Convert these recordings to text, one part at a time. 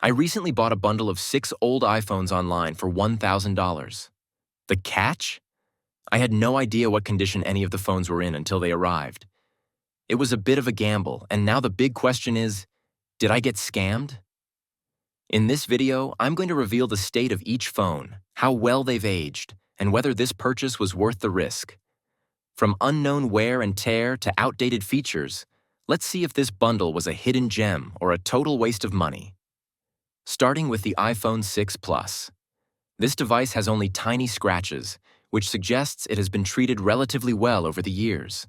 I recently bought a bundle of 6 old iPhones online for $1,000. The catch? I had no idea what condition any of the phones were in until they arrived. It was a bit of a gamble, and now the big question is, did I get scammed? In this video, I'm going to reveal the state of each phone, how well they've aged, and whether this purchase was worth the risk. From unknown wear and tear to outdated features, let's see if this bundle was a hidden gem or a total waste of money. Starting with the iPhone 6 Plus. This device has only tiny scratches, which suggests it has been treated relatively well over the years.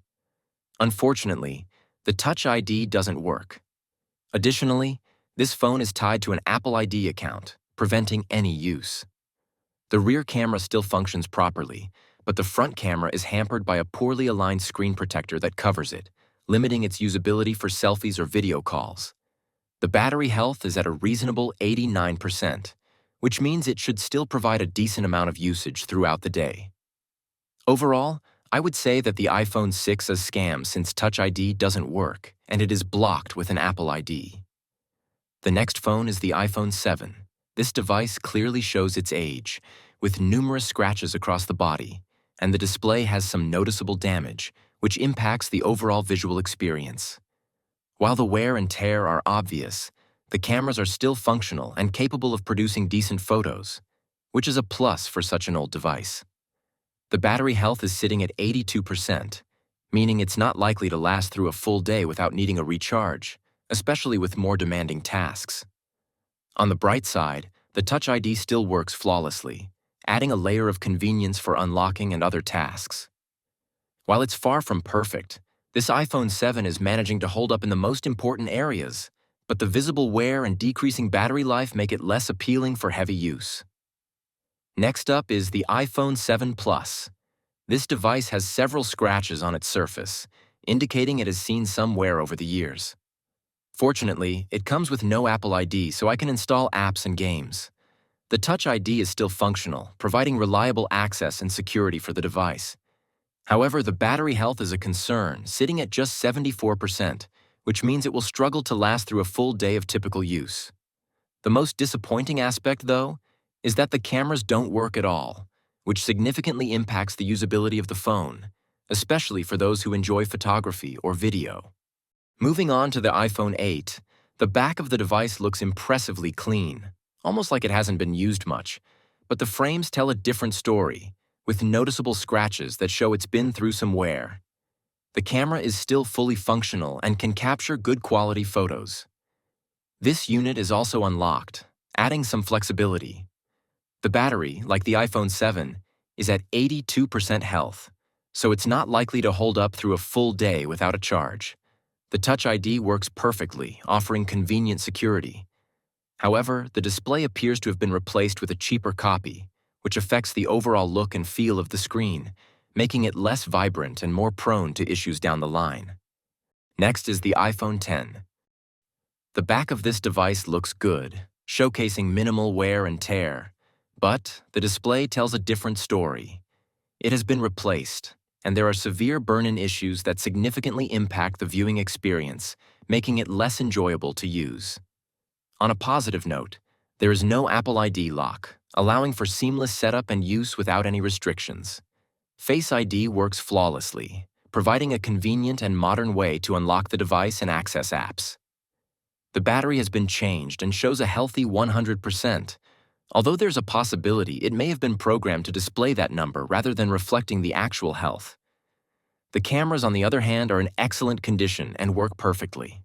Unfortunately, the Touch ID doesn't work. Additionally, this phone is tied to an Apple ID account, preventing any use. The rear camera still functions properly, but the front camera is hampered by a poorly aligned screen protector that covers it, limiting its usability for selfies or video calls. The battery health is at a reasonable 89%, which means it should still provide a decent amount of usage throughout the day. Overall, I would say that the iPhone 6 is a scam since Touch ID doesn't work, and it is blocked with an Apple ID. The next phone is the iPhone 7. This device clearly shows its age, with numerous scratches across the body, and the display has some noticeable damage, which impacts the overall visual experience. While the wear and tear are obvious, the cameras are still functional and capable of producing decent photos, which is a plus for such an old device. The battery health is sitting at 82%, meaning it's not likely to last through a full day without needing a recharge, especially with more demanding tasks. On the bright side, the Touch ID still works flawlessly, adding a layer of convenience for unlocking and other tasks. While it's far from perfect, this iPhone 7 is managing to hold up in the most important areas, but the visible wear and decreasing battery life make it less appealing for heavy use. Next up is the iPhone 7 Plus. This device has several scratches on its surface, indicating it has seen some wear over the years. Fortunately, it comes with no Apple ID, so I can install apps and games. The Touch ID is still functional, providing reliable access and security for the device. However, the battery health is a concern, sitting at just 74%, which means it will struggle to last through a full day of typical use. The most disappointing aspect, though, is that the cameras don't work at all, which significantly impacts the usability of the phone, especially for those who enjoy photography or video. Moving on to the iPhone 8, the back of the device looks impressively clean, almost like it hasn't been used much, but the frames tell a different story, with noticeable scratches that show it's been through some wear. The camera is still fully functional and can capture good quality photos. This unit is also unlocked, adding some flexibility. The battery, like the iPhone 7, is at 82% health, so it's not likely to hold up through a full day without a charge. The Touch ID works perfectly, offering convenient security. However, the display appears to have been replaced with a cheaper copy, which affects the overall look and feel of the screen, making it less vibrant and more prone to issues down the line. Next is the iPhone 10. The back of this device looks good, showcasing minimal wear and tear, but the display tells a different story. It has been replaced, and there are severe burn-in issues that significantly impact the viewing experience, making it less enjoyable to use. On a positive note, there is no Apple ID lock, allowing for seamless setup and use without any restrictions. Face ID works flawlessly, providing a convenient and modern way to unlock the device and access apps. The battery has been changed and shows a healthy 100%, although there's a possibility it may have been programmed to display that number rather than reflecting the actual health. The cameras, on the other hand, are in excellent condition and work perfectly.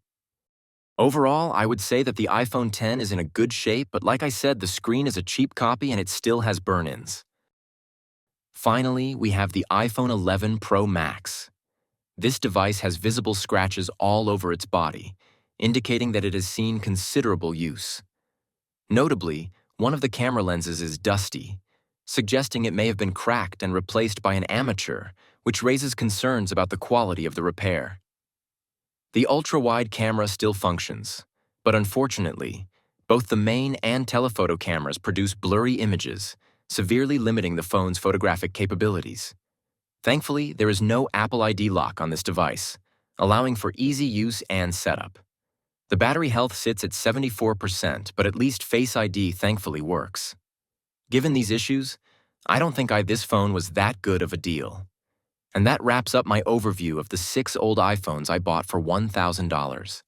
Overall, I would say that the iPhone 10 is in a good shape, but like I said, the screen is a cheap copy and it still has burn-ins. Finally, we have the iPhone 11 Pro Max. This device has visible scratches all over its body, indicating that it has seen considerable use. Notably, one of the camera lenses is dusty, suggesting it may have been cracked and replaced by an amateur, which raises concerns about the quality of the repair. The ultra-wide camera still functions, but unfortunately, both the main and telephoto cameras produce blurry images, severely limiting the phone's photographic capabilities. Thankfully, there is no Apple ID lock on this device, allowing for easy use and setup. The battery health sits at 74%, but at least Face ID thankfully works. Given these issues, I don't think this phone was that good of a deal. And that wraps up my overview of the 6 old iPhones I bought for $1,000.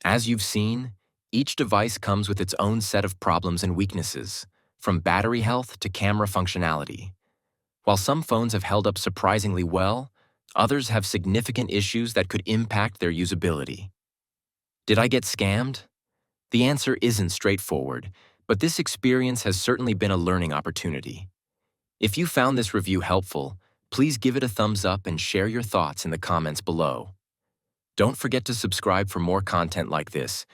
As you've seen, each device comes with its own set of problems and weaknesses, from battery health to camera functionality. While some phones have held up surprisingly well, others have significant issues that could impact their usability. Did I get scammed? The answer isn't straightforward, but this experience has certainly been a learning opportunity. If you found this review helpful, please give it a thumbs up and share your thoughts in the comments below. Don't forget to subscribe for more content like this,